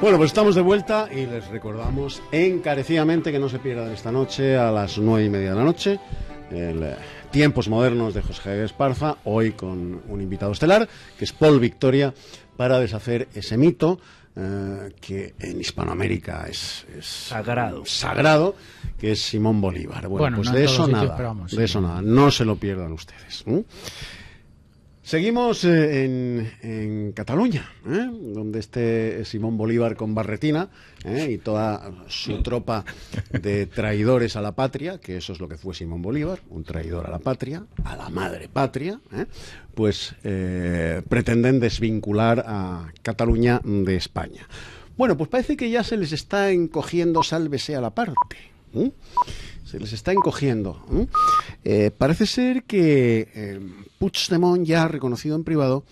Bueno, pues estamos de vuelta y les recordamos encarecidamente que no se pierdan esta noche a las 9:30 de la noche el Tiempos Modernos de José Javier Esparza, hoy con un invitado estelar, que es Paul Victoria, para deshacer ese mito que en Hispanoamérica es sagrado, que es Simón Bolívar. Bueno, pues no de eso nada, de eso nada, no se lo pierdan ustedes. Seguimos en Cataluña, donde esté Simón Bolívar con barretina y toda su tropa de traidores a la patria, que eso es lo que fue Simón Bolívar, un traidor a la patria, a la madre patria, pues pretenden desvincular a Cataluña de España. Bueno, pues parece que ya se les está encogiendo, sálvese a la parte. Se les está encogiendo. Parece ser que Puigdemont ya ha reconocido en privado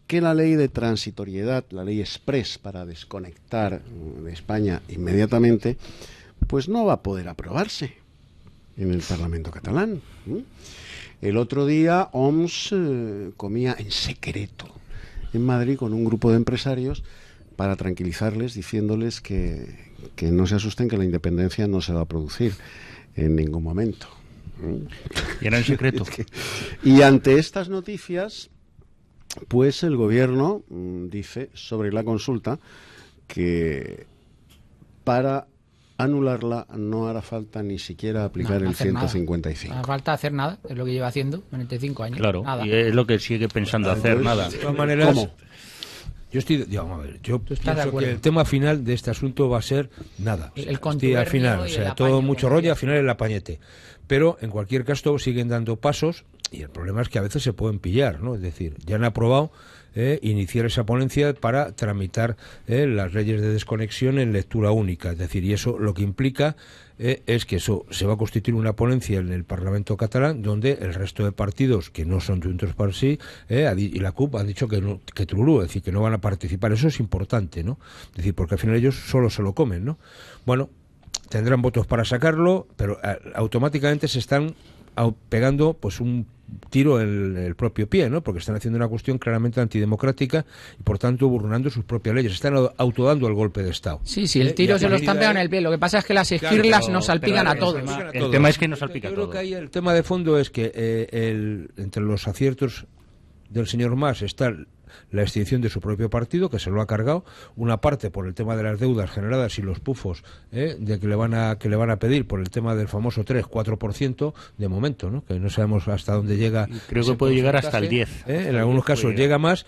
que la ley de transitoriedad, la ley express para desconectar de España inmediatamente, pues no va a poder aprobarse en el Parlamento catalán. El otro día Homs comía en secreto en Madrid con un grupo de empresarios para tranquilizarles, diciéndoles que no se asusten, que la independencia no se va a producir en ningún momento. Y era en secreto. Y ante estas noticias, pues el gobierno dice sobre la consulta que para anularla no hará falta ni siquiera aplicar el 155. No hace falta hacer nada, es lo que lleva haciendo 25 años. Claro, nada. Y es lo que sigue pensando hacer, nada. De todas maneras, ¿cómo? Yo estoy, vamos a ver, yo pienso que el tema final de este asunto va a ser nada. Al final, o sea, todo mucho rollo, al final el apañete. Pero en cualquier caso siguen dando pasos y el problema es que a veces se pueden pillar, ¿no? Es decir, ya han aprobado iniciar esa ponencia para tramitar las leyes de desconexión en lectura única. Es decir, y eso lo que implica es que eso se va a constituir una ponencia en el Parlamento catalán donde el resto de partidos que no son Juntos per Sí y la CUP han dicho que trulú, es decir, que no van a participar. Eso es importante, ¿no? Es decir, porque al final ellos solo se lo comen, ¿no? Bueno, tendrán votos para sacarlo, pero automáticamente se están pegando pues un tiro en el propio pie, ¿no? Porque están haciendo una cuestión claramente antidemocrática y por tanto burlando sus propias leyes, están autodando el golpe de Estado. Sí, el tiro se lo están pegando en el pie, lo que pasa es que las esquirlas nos salpican a todos. El tema es que nos salpica a todos. Yo creo que ahí el tema de fondo es que entre los aciertos del señor Mas está la extinción de su propio partido, que se lo ha cargado, una parte por el tema de las deudas generadas y los pufos de que le van a pedir por el tema del famoso 3-4% de momento, ¿no? Que no sabemos hasta dónde llega. Creo que puede llegar hasta el 10. En algunos casos llega más.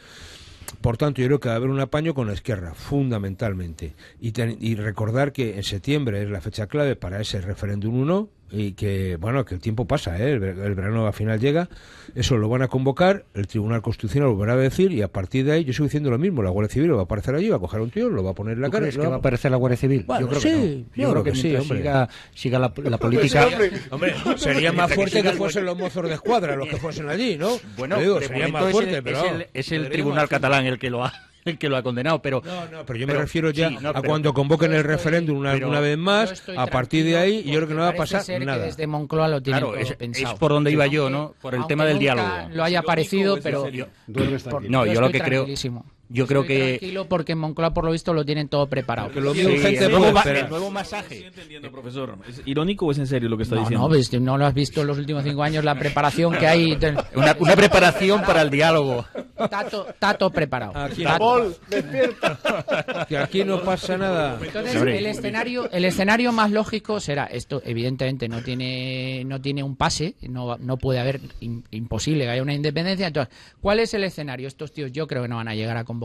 Por tanto, yo creo que va a haber un apaño con la izquierda, fundamentalmente. Y recordar que en septiembre es la fecha clave para ese referéndum 1 y que, bueno, que el tiempo pasa, el verano al final llega. Eso lo van a convocar, el Tribunal Constitucional lo volverá a decir y a partir de ahí yo sigo diciendo lo mismo. La Guardia Civil va a aparecer allí, va a coger a un tío, lo va a poner en la cara. ¿Crees que va a aparecer la Guardia Civil? Bueno, yo creo sí, que no. Yo creo que sí, hombre. Siga la política. Hombre, sería más fuerte que fuesen los mozos de escuadra los que fuesen allí, ¿no? Bueno, sería más fuerte, pero es el Tribunal catalán el que lo ha condenado, pero pero yo me refiero ya a cuando convoquen el referéndum una vez más, a partir de ahí yo creo que no va a pasar nada. Que desde Moncloa lo tienen todo pensado. Es por donde iba yo, ¿no? Por el tema del diálogo. Lo haya parecido, pero no, yo lo que creo. Yo creo que tranquilo porque en Moncloa por lo visto lo tienen todo preparado. El nuevo masaje. Sí, entendiendo, profesor. ¿Es irónico o es en serio lo que está diciendo? No, no lo has visto en los últimos 5 años, la preparación que hay. Una preparación para el diálogo. Tato preparado. Paul, despierta. Que aquí no pasa nada. Entonces, el escenario más lógico será esto. Evidentemente no tiene un pase, no puede haber, imposible que haya una independencia. Entonces, ¿cuál es el escenario? Estos tíos yo creo que no van a llegar a convocar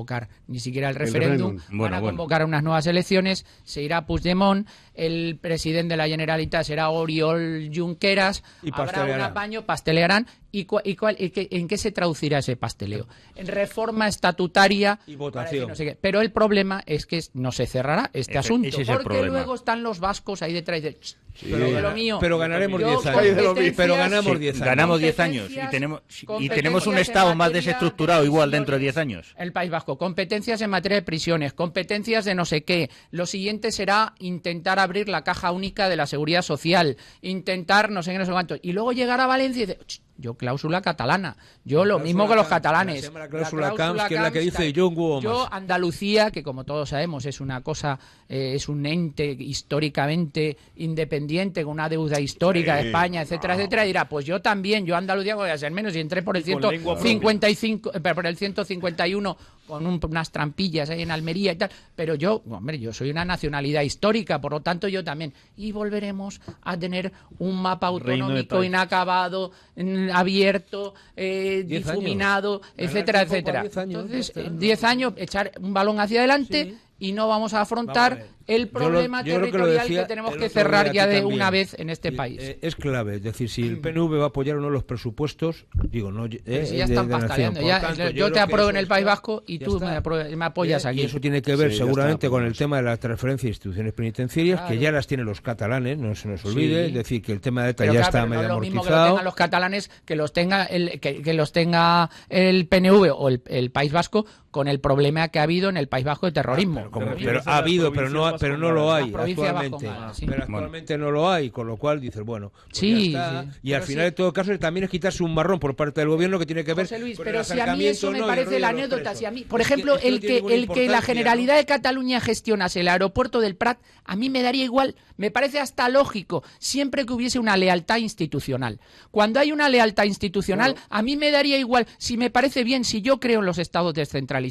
ni siquiera el referéndum, van a convocar unas nuevas elecciones, se irá Puigdemont, el presidente de la Generalitat será Oriol Junqueras, y habrá un apaño, pastelearán. ¿En qué se traducirá ese pasteleo? En reforma estatutaria y votación. No sé qué. Pero el problema es que no se cerrará este asunto, porque luego están los vascos ahí detrás de Pero ganaremos 10 años. Pero ganamos 10 años. Ganamos 10 años y tenemos un Estado más desestructurado igual dentro de 10 años. El País Vasco, competencias en materia de prisiones, competencias de no sé qué. Lo siguiente será intentar abrir la caja única de la seguridad social, intentar no sé qué, no sé cuánto. Y luego llegar a Valencia y decir, yo cláusula catalana, yo lo mismo que los catalanes. La cláusula Camps, que es la que dice John Guomas. Yo Andalucía, que como todos sabemos es una cosa, es un ente históricamente independiente, con una deuda histórica de España, etcétera, etcétera, y dirá, pues yo también, yo Andalucía voy a ser menos, y entré por el 155, por el 151 con unas trampillas ahí en Almería y tal, pero yo soy una nacionalidad histórica, por lo tanto yo también. Y volveremos a tener un mapa autonómico inacabado, abierto, difuminado, etcétera, etcétera. Entonces, en 10 años, echar un balón hacia adelante y no vamos a afrontar el problema territorial que tenemos que cerrar ya de una vez en este país. Es clave, es decir, si el PNV va a apoyar o no los presupuestos, digo, no. Si ya están pastaleando, yo te apruebo en el País Vasco y tú me apoyas aquí. Y eso tiene que ver seguramente con el tema de la transferencia de instituciones penitenciarias, que ya las tienen los catalanes, no se nos olvide, es decir, que el tema de ETA ya está medio amortizado. Lo mismo que lo tengan los catalanes, que los tenga el PNV o el País Vasco, con el problema que ha habido en el País Vasco de terrorismo. Pero ha habido, pero no lo hay actualmente. Pero actualmente no lo hay, con lo cual dices, bueno, pues ya está. Y al final, en todo caso, también es quitarse un marrón por parte del gobierno que tiene que ver José Luis, con pero el si a mí eso me parece la anécdota, si a mí, por ejemplo, el que la Generalidad de Cataluña gestionase el aeropuerto del Prat, a mí me daría igual, me parece hasta lógico, siempre que hubiese una lealtad institucional. Cuando hay una lealtad institucional, a mí me daría igual, si me parece bien, si yo creo en los estados descentralizados.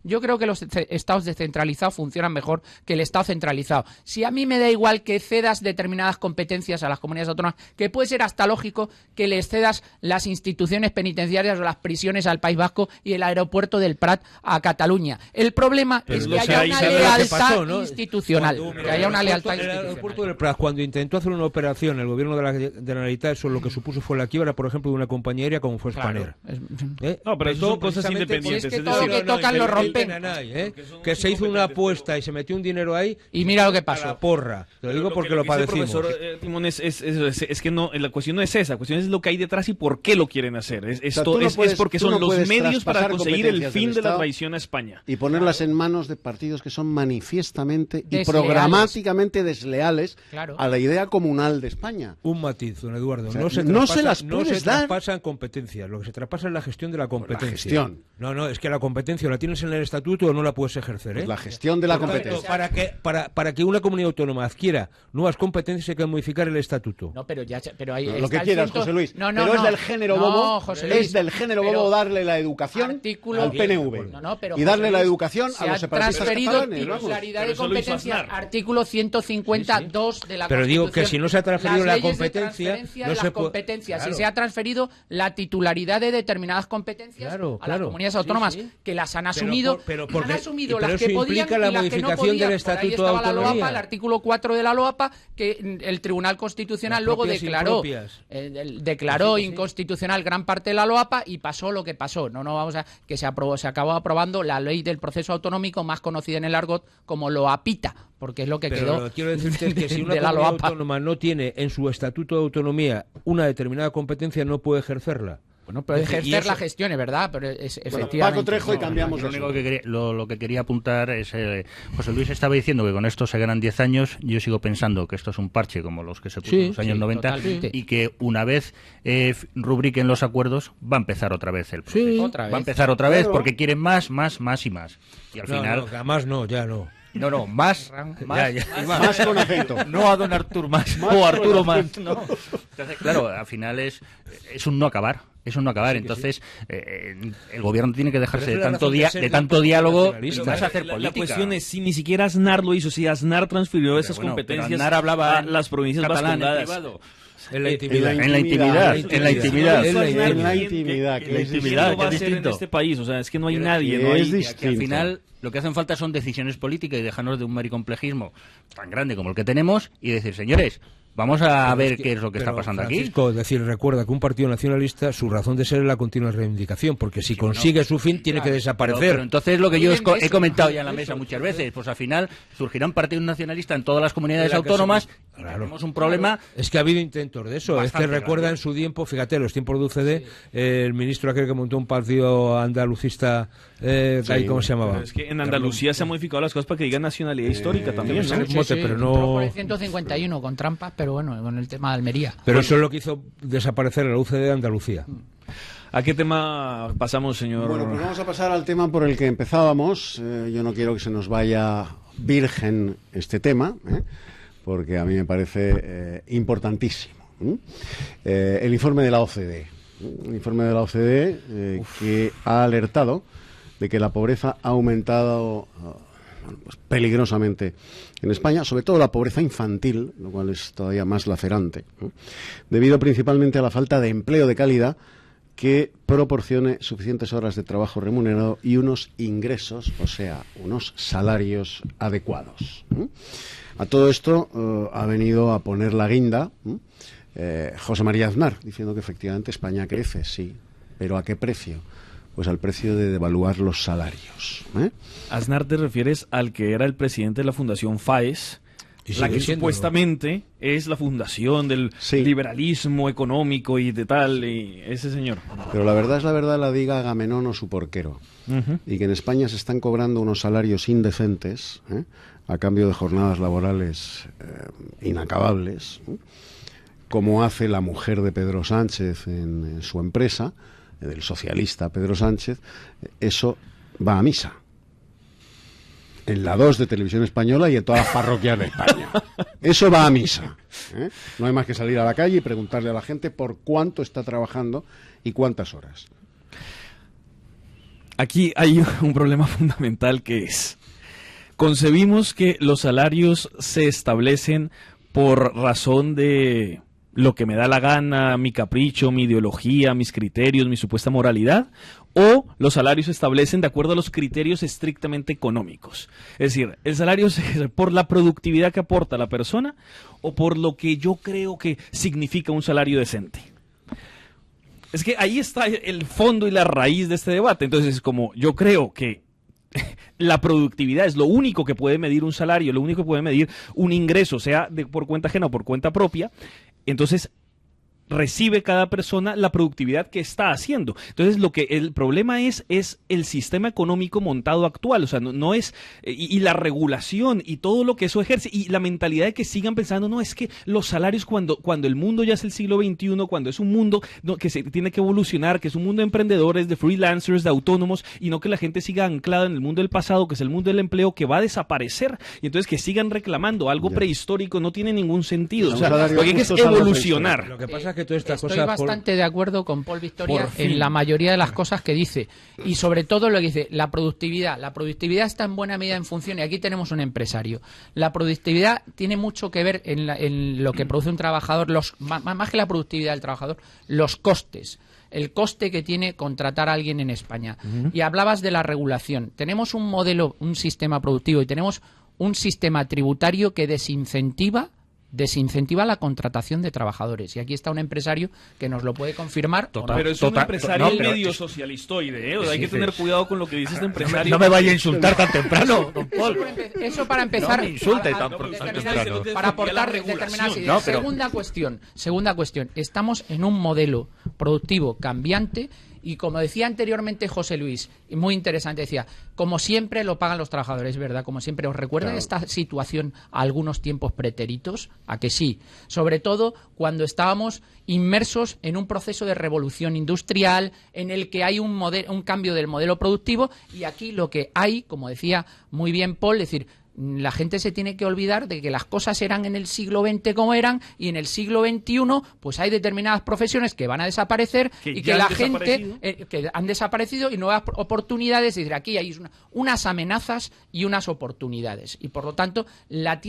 Yo creo que los estados descentralizados funcionan mejor que el estado centralizado. Si a mí me da igual que cedas determinadas competencias a las comunidades autónomas, que puede ser hasta lógico que les cedas las instituciones penitenciarias o las prisiones al País Vasco y el aeropuerto del Prat a Cataluña. El problema es que haya una lealtad institucional. Que haya una lealtad institucional. El aeropuerto del Prat, cuando intentó hacer una operación, el gobierno de la Generalitat, eso lo que supuso fue la quiebra, por ejemplo, de una compañía aérea como fue Spanair. No, pero eso son cosas independientes. Es que todo lo que tocan lo rompen. Que se hizo una apuesta y se metió un dinero ahí y mira lo que pasó. A la porra. Te lo digo porque lo padecimos. Profesor Timón, es que no, la cuestión no es esa, la cuestión es lo que hay detrás y por qué lo quieren hacer. Es porque son los medios para conseguir el fin de la traición a España. Y ponerlas en manos de partidos que son manifiestamente y programáticamente desleales a la idea comunal de España. Un matiz, don Eduardo. O sea, no se traspasan competencias, lo que se traspasa es la gestión de la competencia. La gestión. No, es que la competencia la tienes en el estatuto o no la puedes ejercer. Pues la gestión de la competencia. Para que una comunidad autónoma adquiera nuevas competencias hay que modificar el estatuto. No, pero ahí lo que quieras, José Luis. Pero es del género bobo. Es del género bobo darle la educación al PNV y darle la educación a los separatistas catalanes. Titularidad de competencia, artículo 152 de la Constitución. Pero digo que si no se ha transferido la competencia, no se puede. Si se ha transferido la titularidad de determinadas competencias a las comunidades autónomas que las han asumido, han asumido las que podían y las que no podían. Del Estatuto de Autonomía. La LOAPA, el artículo 4 de la LOAPA, que el Tribunal Constitucional luego declaró inconstitucional gran parte de la LOAPA y pasó lo que pasó. Se acabó aprobando la ley del proceso autonómico, más conocida en el argot como LOAPITA, porque es lo que quedó. Lo que quiero decirte es que si una comunidad autónoma no tiene en su Estatuto de Autonomía una determinada competencia, no puede ejercerla. Bueno, pero ejercer la gestión, es verdad, pero efectivamente. Paco Trejo y cambiamos. Lo único que quería apuntar es, José Luis estaba diciendo que con esto se ganan 10 años, yo sigo pensando que esto es un parche como los que se puso en los años 90 totalmente. Y que una vez rubriquen los acuerdos va a empezar otra vez el proceso. Va a empezar otra vez porque quieren más y más. Y al final... más no, ya no. No, más con acento. No a don Artur más o Arturo más. No. Entonces, claro, al final es un no acabar. Entonces el gobierno tiene que dejarse de tanto diálogo y más hacer política. La cuestión es si ni siquiera Aznar lo hizo, si Aznar transfirió esas competencias Aznar hablaba a las provincias catalán más en privado. En la intimidad. ¿Qué va a hacer en este país? O sea, es que no hay nadie. Que al final lo que hacen falta son decisiones políticas y dejarnos de un mericomplejismo tan grande como el que tenemos y decir, señores, Vamos a ver qué es lo que está pasando Francisco, aquí. Es decir, recuerda que un partido nacionalista, su razón de ser es la continua reivindicación, porque si consigue su fin, tiene que desaparecer. Pero entonces lo que yo he comentado ya en la mesa muchas veces, pues al final surgirán partidos nacionalistas en todas las comunidades autónomas y tenemos un problema. Es que ha habido intentos de eso. Es que recuerda en su tiempo, fíjate, los tiempos de UCD, el ministro aquel que montó un partido andalucista, ¿cómo se llamaba? Pero es que en Andalucía se han modificado las cosas para que digan nacionalidad histórica también, ¿no? Pero no... Por el 151 con trampas, pero bueno, con el tema de Almería. Pero eso es lo que hizo desaparecer la UCD de Andalucía. ¿A qué tema pasamos, señor? Bueno, pues vamos a pasar al tema por el que empezábamos. Yo no quiero que se nos vaya virgen este tema, porque a mí me parece importantísimo. El informe de la OCDE. El informe de la OCDE que ha alertado de que la pobreza ha aumentado pues peligrosamente en España, sobre todo la pobreza infantil, lo cual es todavía más lacerante, debido principalmente a la falta de empleo de calidad que proporcione suficientes horas de trabajo remunerado y unos ingresos, o sea, unos salarios adecuados. A todo esto ha venido a poner la guinda José María Aznar, diciendo que efectivamente España crece, sí, pero ¿a qué precio? Pues al precio de devaluar los salarios. Aznar, te refieres al que era el presidente de la Fundación FAES, la que supuestamente es la fundación del liberalismo económico y de tal, y ese señor. Pero la verdad es la verdad, la diga Agamenón o su porquero. Y que en España se están cobrando unos salarios indecentes, a cambio de jornadas laborales inacabables, como hace la mujer de Pedro Sánchez en su empresa, del socialista Pedro Sánchez. Eso va a misa. En la 2 de Televisión Española y en todas las parroquias de España. Eso va a misa. No hay más que salir a la calle y preguntarle a la gente por cuánto está trabajando y cuántas horas. Aquí hay un problema fundamental que es: concebimos que los salarios se establecen por razón de lo que me da la gana, mi capricho, mi ideología, mis criterios, mi supuesta moralidad, o los salarios se establecen de acuerdo a los criterios estrictamente económicos. Es decir, el salario es por la productividad que aporta la persona o por lo que yo creo que significa un salario decente. Es que ahí está el fondo y la raíz de este debate. Entonces, como yo creo que la productividad es lo único que puede medir un salario, lo único que puede medir un ingreso, sea por cuenta ajena o por cuenta propia, entonces recibe cada persona la productividad que está haciendo. Entonces, lo que el problema es el sistema económico montado actual, o sea, no es, y la regulación y todo lo que eso ejerce, y la mentalidad de que sigan pensando, no, es que los salarios cuando el mundo ya es el siglo XXI, cuando es un mundo que se tiene que evolucionar, que es un mundo de emprendedores, de freelancers, de autónomos, y no que la gente siga anclada en el mundo del pasado, que es el mundo del empleo, que va a desaparecer, y entonces que sigan reclamando algo prehistórico no tiene ningún sentido. O sea, lo que hay que es evolucionar. Lo que pasa es que toda esta Estoy bastante de acuerdo con Paul Victoria en la mayoría de las cosas que dice, y sobre todo lo que dice, la productividad está en buena medida en función, y aquí tenemos un empresario, la productividad tiene mucho que ver en lo que produce un trabajador, más que la productividad del trabajador, los costes, el coste que tiene contratar a alguien en España. Y hablabas de la regulación, tenemos un modelo, un sistema productivo, y tenemos un sistema tributario que desincentiva la contratación de trabajadores. Y aquí está un empresario que nos lo puede confirmar. Pero es un empresario medio socialistoide, ¿eh? Hay que tener cuidado con lo que dice este empresario. No me vaya a insultar tan temprano, don Paul. Eso para empezar. No me insulte tan temprano. Para aportar determinadas ideas. Segunda cuestión. Estamos en un modelo productivo cambiante. Y como decía anteriormente José Luis, y muy interesante, decía, como siempre lo pagan los trabajadores, ¿verdad? Como siempre, ¿os recuerdan esta situación a algunos tiempos pretéritos? ¿A que sí? Sobre todo cuando estábamos inmersos en un proceso de revolución industrial, en el que hay un cambio del modelo productivo, y aquí lo que hay, como decía muy bien Paul, es decir, la gente se tiene que olvidar de que las cosas eran en el siglo XX como eran, y en el siglo XXI pues hay determinadas profesiones que van a desaparecer y que la gente que han desaparecido, y nuevas oportunidades. Es decir, aquí hay unas amenazas y unas oportunidades, y por lo tanto la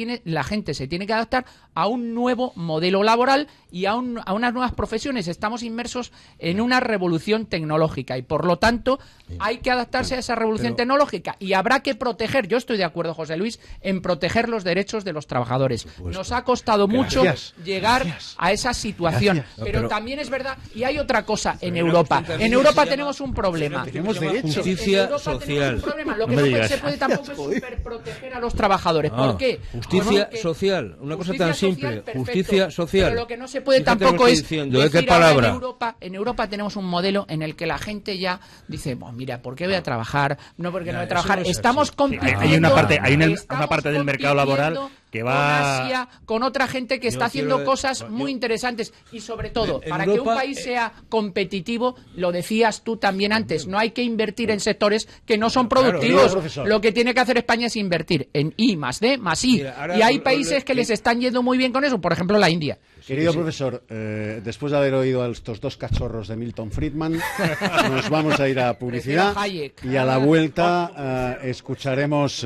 gente se tiene que adaptar a un nuevo modelo laboral y a unas nuevas profesiones. Estamos inmersos en una revolución tecnológica y por lo tanto hay que adaptarse a esa revolución tecnológica, y habrá que proteger. Yo estoy de acuerdo, José Luis, es en proteger los derechos de los trabajadores. Nos ha costado mucho llegar a esa situación. Pero también es verdad, y hay otra cosa en Europa. En Europa tenemos un problema. Tenemos justicia social. Lo que no se puede tampoco es superproteger a los trabajadores. ¿Por qué? Justicia social, una cosa tan simple. Justicia social. Pero lo que no se puede tampoco es decir, en Europa tenemos un modelo en el que la gente ya dice, mira, ¿por qué voy a trabajar? No, porque no voy a trabajar. Estamos compitiendo. Hay una parte del mercado laboral que va con otra gente que está haciendo cosas muy interesantes, y sobre todo para que un país sea competitivo, lo decías tú también antes, no hay que invertir en sectores que no son productivos. Lo que tiene que hacer España es invertir en I+D+I, y hay países que les están yendo muy bien con eso, por ejemplo la India. Querido profesor, después de haber oído a estos dos cachorros de Milton Friedman, nos vamos a ir a publicidad y a la vuelta escucharemos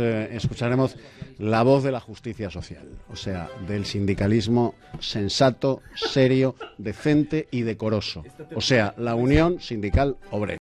la voz de la justicia social, o sea, del sindicalismo sensato, serio, decente y decoroso, o sea, la Unión Sindical Obrera.